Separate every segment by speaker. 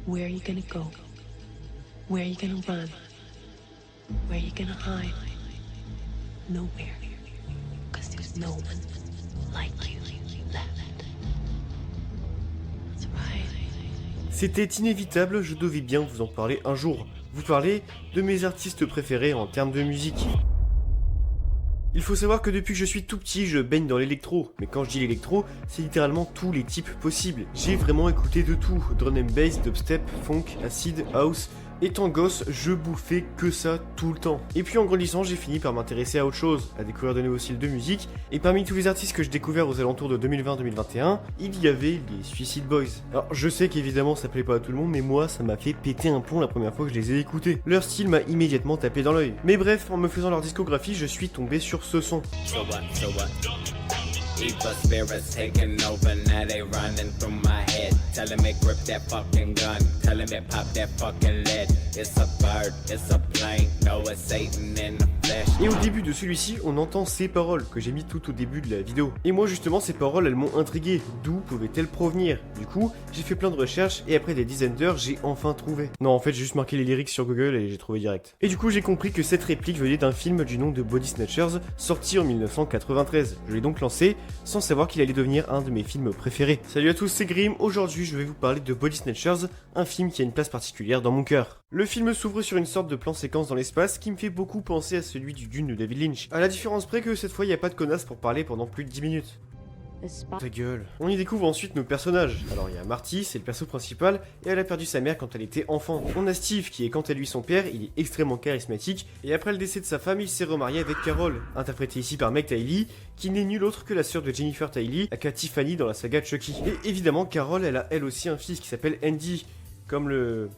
Speaker 1: Where are you gonna go? Where are you gonna run? Where are you gonna hide? Nowhere. Because there's no one like you left. That's right.
Speaker 2: C'était inévitable, je devais bien vous en parler un jour. Vous parler de mes artistes préférés en termes de musique. Il faut savoir que depuis que je suis tout petit, je baigne dans l'électro. Mais quand je dis l'électro, c'est littéralement tous les types possibles. J'ai vraiment écouté de tout. Drum and bass, dubstep, funk, acid, house. Étant gosse, je bouffais que ça tout le temps. Et puis en grandissant, j'ai fini par m'intéresser à autre chose, à découvrir de nouveaux styles de musique. Et parmi tous les artistes que j'ai découverts aux alentours de 2020-2021, il y avait les Suicide Boys. Alors je sais qu'évidemment ça plaît pas à tout le monde, mais moi ça m'a fait péter un plomb la première fois que je les ai écoutés. Leur style m'a immédiatement tapé dans l'œil. Mais bref, en me faisant leur discographie, je suis tombé sur ce son.
Speaker 3: Evil spirits taking over, now they running through my head. Telling me grip that fucking gun, telling me pop that fucking lead. It's a bird, it's a plane, no it's Satan in the flesh.
Speaker 2: Et au début de celui-ci, on entend ces paroles que j'ai mis tout au début de la vidéo. Et moi justement, ces paroles, elles m'ont intrigué. D'où pouvaient-elles provenir? Du coup, j'ai fait plein de recherches et après des dizaines d'heures, j'ai enfin trouvé. Non, en fait, j'ai juste marqué les lyrics sur Google et j'ai trouvé direct. Et du coup, j'ai compris que cette réplique venait d'un film du nom de Body Snatchers, sorti en 1993. Je l'ai donc lancé sans savoir qu'il allait devenir un de mes films préférés. Salut à tous, c'est Grim. Aujourd'hui, je vais vous parler de Body Snatchers, un film qui a une place particulière dans mon cœur. Le film s'ouvre sur une sorte de plan séquence dans l'espace qui me fait beaucoup penser à celui du Dune de David Lynch. À la différence près que cette fois, il n'y a pas de connasse pour parler pendant plus de 10 minutes. Ta gueule. On y découvre ensuite nos personnages. Alors il y a Marty, c'est le perso principal, et elle a perdu sa mère quand elle était enfant. On a Steve, qui est quant à lui son père, il est extrêmement charismatique, et après le décès de sa femme, il s'est remarié avec Carol, interprétée ici par Meg Tiley, qui n'est nulle autre que la sœur de Jennifer Tiley, aka Tiffany dans la saga de Chucky. Et évidemment, Carol, elle a elle aussi un fils qui s'appelle Andy, comme le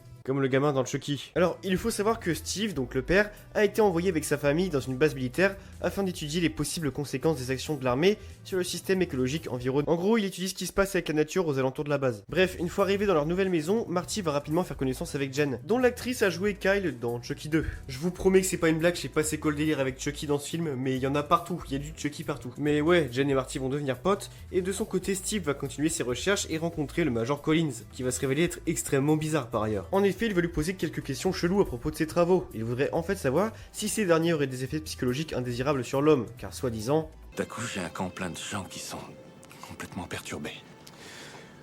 Speaker 2: gamin dans le Chucky. Alors, il faut savoir que Steve, donc le père, a été envoyé avec sa famille dans une base militaire afin d'étudier les possibles conséquences des actions de l'armée sur le système écologique environnant. En gros, il étudie ce qui se passe avec la nature aux alentours de la base. Bref, une fois arrivé dans leur nouvelle maison, Marty va rapidement faire connaissance avec Jen, dont l'actrice a joué Kyle dans Chucky 2. Je vous promets que c'est pas une blague, je sais pas c'est quoi le délire avec Chucky dans ce film, mais il y en a partout, il y a du Chucky partout. Mais ouais, Jen et Marty vont devenir potes, et de son côté, Steve va continuer ses recherches et rencontrer le Major Collins, qui va se révéler être extrêmement bizarre par ailleurs. En effet, il va lui poser quelques questions cheloues à propos de ses travaux. Il voudrait en fait savoir si ces derniers auraient des effets psychologiques indésirables sur l'homme, car soi-disant...
Speaker 4: D'un coup, j'ai un camp plein de gens qui sont complètement perturbés.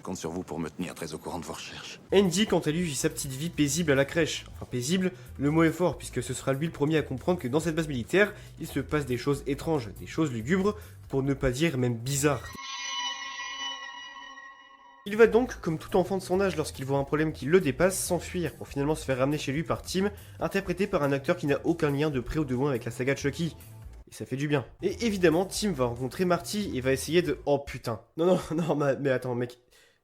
Speaker 4: Compte sur vous pour me tenir très au courant de vos recherches.
Speaker 2: Andy, quant à lui, vit sa petite vie paisible à la crèche. Enfin, paisible, le mot est fort, puisque ce sera lui le premier à comprendre que dans cette base militaire, il se passe des choses étranges, des choses lugubres, pour ne pas dire même bizarres. Il va donc, comme tout enfant de son âge lorsqu'il voit un problème qui le dépasse, s'enfuir pour finalement se faire ramener chez lui par Tim, interprété par un acteur qui n'a aucun lien de près ou de loin avec la saga de Chucky. Et ça fait du bien. Et évidemment, Tim va rencontrer Marty et va essayer de... Oh putain. Non, mais attends mec.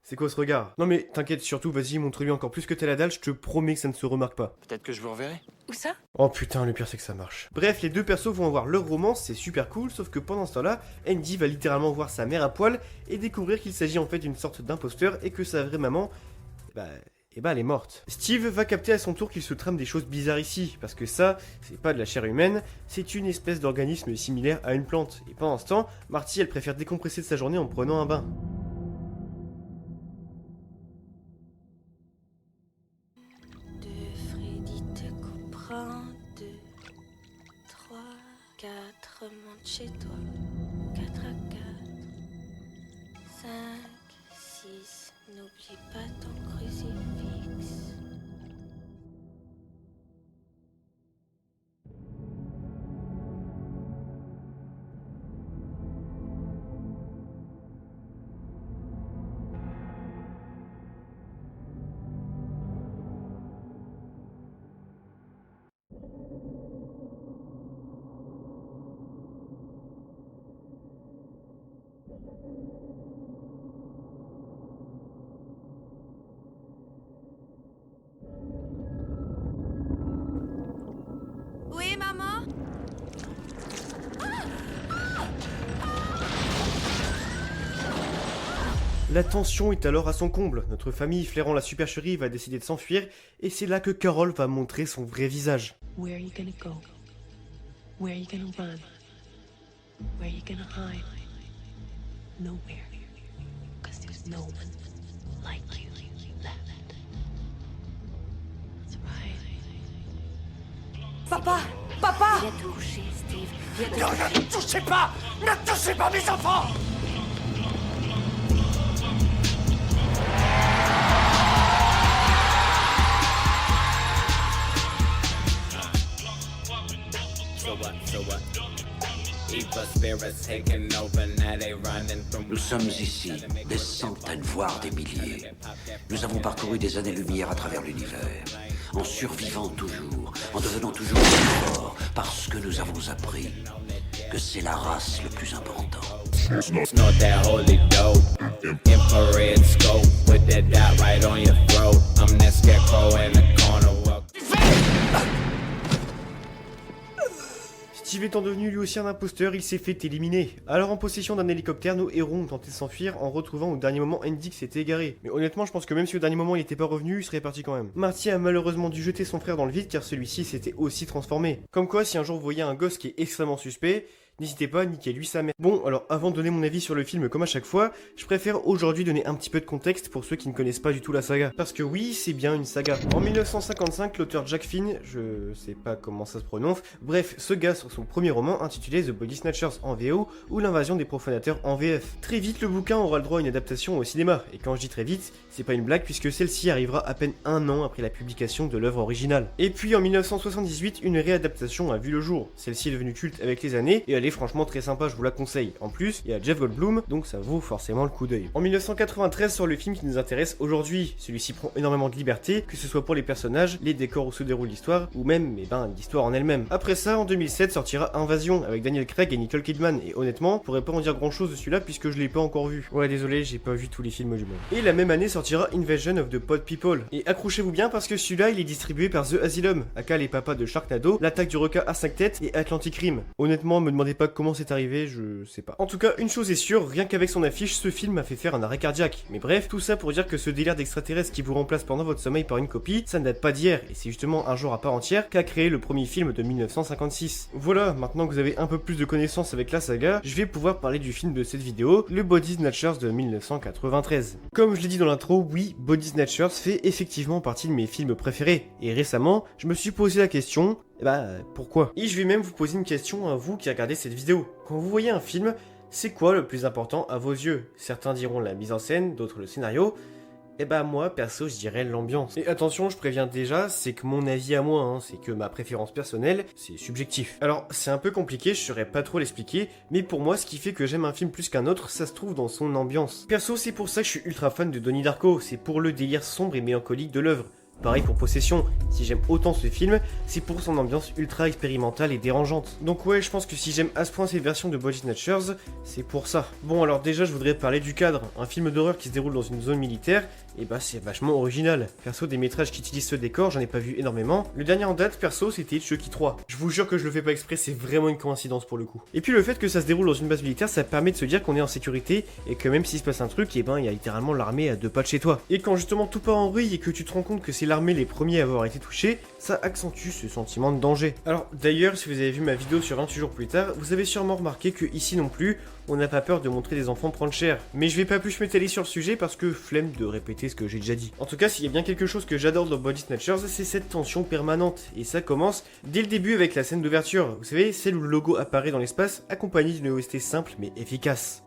Speaker 2: C'est quoi ce regard? Non mais t'inquiète, surtout vas-y, montre-lui encore plus que t'as la dalle, je te promets que ça ne se remarque pas.
Speaker 4: Peut-être que je vous reverrai.
Speaker 1: Où ça?
Speaker 2: Oh putain, le pire c'est que ça marche. Bref, les deux persos vont avoir leur romance, c'est super cool, sauf que pendant ce temps-là, Andy va littéralement voir sa mère à poil et découvrir qu'il s'agit en fait d'une sorte d'imposteur et que sa vraie maman, elle est morte. Steve va capter à son tour qu'il se trame des choses bizarres ici, parce que ça, c'est pas de la chair humaine, c'est une espèce d'organisme similaire à une plante. Et pendant ce temps, Marty, elle préfère décompresser de sa journée en prenant un bain.
Speaker 5: Monte chez toi, 4 à 4, 5, 6, n'oublie pas ton crucifix.
Speaker 6: Oui, maman?
Speaker 2: La tension est alors à son comble. Notre famille, flairant la supercherie, va décider de s'enfuir, et c'est là que Carol va montrer son vrai visage.
Speaker 1: Where are you gonna go? Where are you gonna run? Where are you gonna hide? Nowhere. Because there's no one like you left.
Speaker 6: Papa! Papa!
Speaker 5: Viens te coucher, Steve. Viens te
Speaker 4: Non,
Speaker 5: coucher.
Speaker 4: ne touchez pas! Ne touchez pas mes enfants!
Speaker 3: So what? Evil spirits taking over, now they running from.
Speaker 7: Nous sommes ici, des centaines, voire des milliers. Nous avons parcouru des années-lumière à travers l'univers, en survivant toujours, en devenant toujours plus forts, parce que nous avons appris que c'est la race le plus important.
Speaker 3: Snort that holy dope, infrared scope, put that dot right on your throat. I'm that scarecrow in the corner.
Speaker 2: Steve étant devenu lui aussi un imposteur, il s'est fait éliminer. Alors en possession d'un hélicoptère, nos héros ont tenté de s'enfuir en retrouvant au dernier moment Andy qui s'était égaré. Mais honnêtement, je pense que même si au dernier moment il n'était pas revenu, il serait parti quand même. Marty a malheureusement dû jeter son frère dans le vide car celui-ci s'était aussi transformé. Comme quoi, si un jour vous voyez un gosse qui est extrêmement suspect, n'hésitez pas à niquer lui sa mère. Bon, alors avant de donner mon avis sur le film comme à chaque fois, je préfère aujourd'hui donner un petit peu de contexte pour ceux qui ne connaissent pas du tout la saga. Parce que oui, c'est bien une saga. En 1955, l'auteur Jack Finn, je sais pas comment ça se prononce, bref, se gars sur son premier roman intitulé The Body Snatchers en VO ou L'invasion des profanateurs en VF. Très vite, le bouquin aura le droit à une adaptation au cinéma. Et quand je dis très vite, c'est pas une blague puisque celle-ci arrivera à peine un an après la publication de l'œuvre originale. Et puis en 1978, une réadaptation a vu le jour. Celle-ci est devenue culte avec les années et elle est franchement très sympa, je vous la conseille. En plus, il y a Jeff Goldblum, donc ça vaut forcément le coup d'œil. En 1993 sort le film qui nous intéresse aujourd'hui. Celui-ci prend énormément de liberté, que ce soit pour les personnages, les décors où se déroule l'histoire, ou même, l'histoire en elle-même. Après ça, en 2007 sortira Invasion avec Daniel Craig et Nicole Kidman. Et honnêtement, je pourrais pas en dire grand chose de celui-là puisque je l'ai pas encore vu. Ouais, désolé, j'ai pas vu tous les films du monde. Et la même année sortira Invasion of the Pod People. Et accrochez-vous bien parce que celui-là, il est distribué par The Asylum, aka les papas de Sharknado, l'attaque du requin à 5 têtes et Atlantic Rim. Honnêtement, me demandez pas comment c'est arrivé, je sais pas. En tout cas, une chose est sûre, rien qu'avec son affiche, ce film m'a fait faire un arrêt cardiaque. Mais bref, tout ça pour dire que ce délire d'extraterrestre qui vous remplace pendant votre sommeil par une copie, ça ne date pas d'hier, et c'est justement un genre à part entière qu'a créé le premier film de 1956. Voilà, maintenant que vous avez un peu plus de connaissances avec la saga, je vais pouvoir parler du film de cette vidéo, le Body Snatchers de 1993. Comme je l'ai dit dans l'intro, oui, Body Snatchers fait effectivement partie de mes films préférés, et récemment, je me suis posé la question, pourquoi? Et je vais même vous poser une question à vous qui regardez cette vidéo. Quand vous voyez un film, c'est quoi le plus important à vos yeux? Certains diront la mise en scène, d'autres le scénario. Moi, perso, je dirais l'ambiance. Et attention, je préviens déjà, c'est que mon avis à moi, c'est que ma préférence personnelle, c'est subjectif. Alors, c'est un peu compliqué, je saurais pas trop l'expliquer, mais pour moi, ce qui fait que j'aime un film plus qu'un autre, ça se trouve dans son ambiance. Perso, c'est pour ça que je suis ultra fan de Donnie Darko, c'est pour le délire sombre et mélancolique de l'œuvre. Pareil pour Possession, si j'aime autant ce film, c'est pour son ambiance ultra expérimentale et dérangeante. Donc ouais, je pense que si j'aime à ce point cette version de Body Snatchers, c'est pour ça. Bon alors déjà je voudrais parler du cadre, un film d'horreur qui se déroule dans une zone militaire, c'est vachement original. Perso des métrages qui utilisent ce décor, j'en ai pas vu énormément. Le dernier en date, perso, c'était Chucky 3. Je vous jure que je le fais pas exprès, c'est vraiment une coïncidence pour le coup. Et puis le fait que ça se déroule dans une base militaire, ça permet de se dire qu'on est en sécurité et que même s'il se passe un truc, il y a littéralement l'armée à 2 pas de chez toi. Et quand justement tout part en vrille et que tu te rends compte que c'est l'armée les premiers à avoir été touchés, ça accentue ce sentiment de danger. Alors d'ailleurs, si vous avez vu ma vidéo sur 28 jours plus tard, vous avez sûrement remarqué que ici non plus, on n'a pas peur de montrer des enfants prendre cher. Mais je vais pas plus m'étaler sur le sujet parce que flemme de répéter ce que j'ai déjà dit. En tout cas, s'il y a bien quelque chose que j'adore dans Body Snatchers, c'est cette tension permanente. Et ça commence dès le début avec la scène d'ouverture. Vous savez, celle où le logo apparaît dans l'espace, accompagné d'une OST simple mais efficace.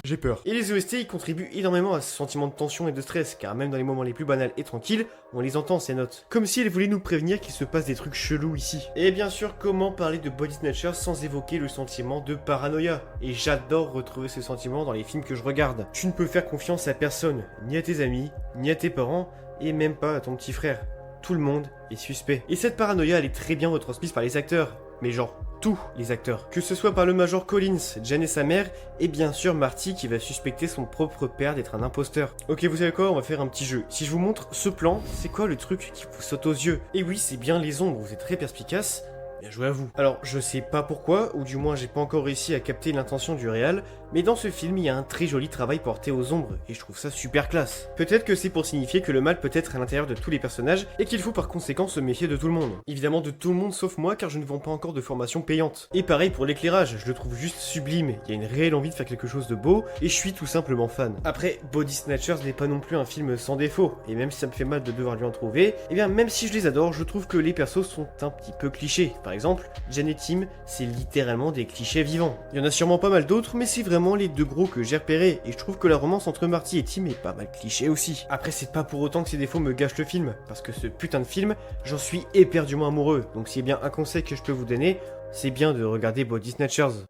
Speaker 2: J'ai peur. Et les OST, ils contribuent énormément à ce sentiment de tension et de stress, car même dans les moments les plus banals et tranquilles, on les entend ces notes. Comme si elles voulaient nous prévenir qu'il se passe des trucs chelous ici. Et bien sûr, comment parler de Body Snatchers sans évoquer le sentiment de paranoïa? Et j'adore retrouver ce sentiment dans les films que je regarde. Tu ne peux faire confiance à personne, ni à tes amis, ni à tes parents, et même pas à ton petit frère. Tout le monde est suspect. Et cette paranoïa, elle est très bien retransmise par les acteurs. Mais genre, tous les acteurs. Que ce soit par le Major Collins, Jen et sa mère, et bien sûr Marty qui va suspecter son propre père d'être un imposteur. Ok, vous savez quoi, on va faire un petit jeu. Si je vous montre ce plan, c'est quoi le truc qui vous saute aux yeux? Et oui, c'est bien les ombres, vous êtes très perspicace. Bien joué à vous. Alors, je sais pas pourquoi, ou du moins j'ai pas encore réussi à capter l'intention du réal, Mais dans ce film, il y a un très joli travail porté aux ombres, et je trouve ça super classe. Peut-être que c'est pour signifier que le mal peut être à l'intérieur de tous les personnages, et qu'il faut par conséquent se méfier de tout le monde. Évidemment de tout le monde sauf moi, car je ne vends pas encore de formation payante. Et pareil pour l'éclairage, je le trouve juste sublime, il y a une réelle envie de faire quelque chose de beau, et je suis tout simplement fan. Après, Body Snatchers n'est pas non plus un film sans défaut, et même si ça me fait mal de devoir lui en trouver, et bien même si je les adore, je trouve que les persos sont un petit peu clichés. Par exemple, Jen et Tim, c'est littéralement des clichés vivants. Il y en a sûrement pas mal d'autres, mais c'est vraiment les deux gros que j'ai repérés, et je trouve que la romance entre Marty et Tim est pas mal cliché aussi. Après, c'est pas pour autant que ces défauts me gâchent le film, parce que ce putain de film, j'en suis éperdument amoureux, donc s'il y a bien un conseil que je peux vous donner, c'est bien de regarder Body Snatchers.